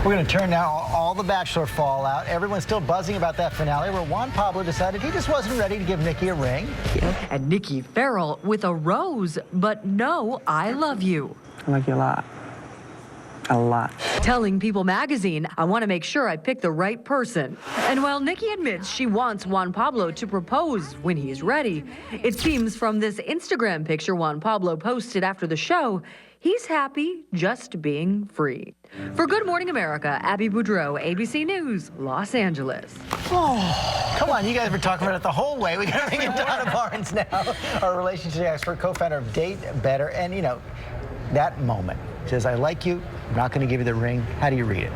We're going to turn now all the Bachelor fallout. Everyone's still buzzing about that finale where Juan Pablo decided he just wasn't ready to give Nikki a ring. And Nikki Farrell with a rose, but no I love you. I like you a lot. A lot. Telling People magazine, I want to make sure I pick the right person. And while Nikki admits she wants Juan Pablo to propose when he's ready, it seems from this Instagram picture Juan Pablo posted after the show, he's happy just being free. For Good Morning America, Abby Boudreau, ABC News, Los Angeles. Oh, come on, you guys were talking about it the whole way. We got to bring in Donna Barnes now, our relationship expert, co-founder of Date Better. And, you know, that moment, says, I like you, I'm not going to give you the ring. How do you read it?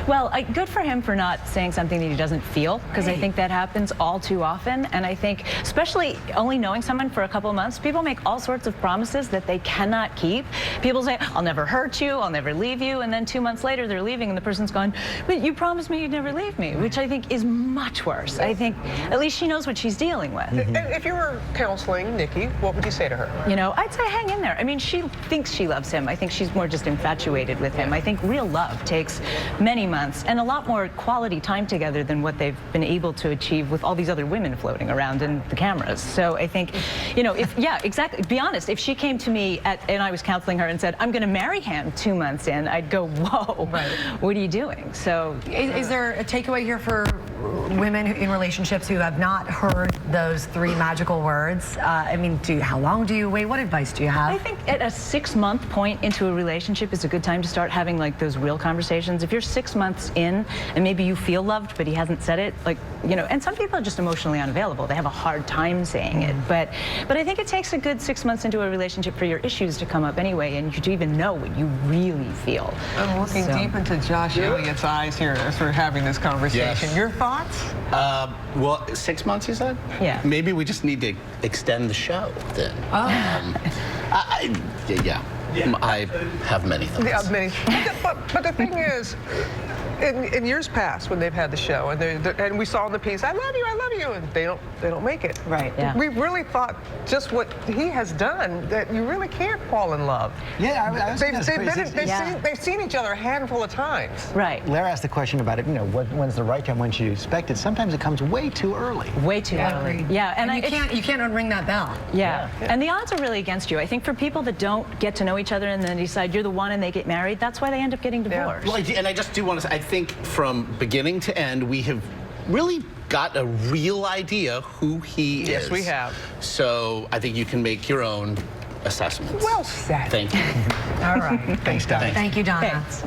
Well, good for him for not saying something that he doesn't feel, because I think that happens all too often. And I think, especially only knowing someone for a couple of months, people make all sorts of promises that they cannot keep. People say, I'll never hurt you, I'll never leave you, and then 2 months later they're leaving and the person's gone, but you promised me you'd never leave me, which I think is much worse. I think at least she knows what she's dealing with. And if you were counseling Nikki, what would you say to her? You know, I'd say hang in there. I mean, she thinks she loves him. I think she's more just infatuated with him. I think real love takes many months and a lot more quality time together than what they've been able to achieve with all these other women floating around in the cameras. So I think, you know, yeah, exactly. Be honest, if she came to me and I was counseling her and said, I'm going to marry him 2 months in, I'd go, whoa, what are you doing? So is there a takeaway here for women in relationships who have not heard those 3 magical words? I mean, how long do you wait? What advice do you have? I think at a 6-month point into a relationship is a good time to start having like those real conversations. If you're 6 months in and maybe you feel loved, but he hasn't said it, like, you know, and some people are just emotionally unavailable. They have a hard time saying it. But I think it takes a good 6 months into a relationship for your issues to come up anyway, and you to even know what you really feel. I'm looking deep into Josh Elliott's eyes here as we're having this conversation. Yes. Your thoughts? Well, 6 months, you said? Yeah. Maybe we just need to extend the show then. Yeah. I have many thoughts. Yeah, many. But the thing is, in years past when they've had the show and we saw in the piece, I love you, and they don't make it. Right. Yeah. We really thought just what he has done that you really can't fall in love. Yeah, they've seen each other a handful of times. Right. Lara asked the question about it, you know, when's the right time, when should you expect it? Sometimes it comes way too early. Way too early. Yeah, and you can't unring that bell. Yeah. And the odds are really against you. I think for people that don't get to know each other and then decide you're the one and they get married, that's why they end up getting divorced. Well, and I just do want to say, I think from beginning to end, we have really got a real idea who he is. Yes, we have. So I think you can make your own assessments. Well said. Thank you. All right. Thanks, Donna. Thank you, Donna. Thanks.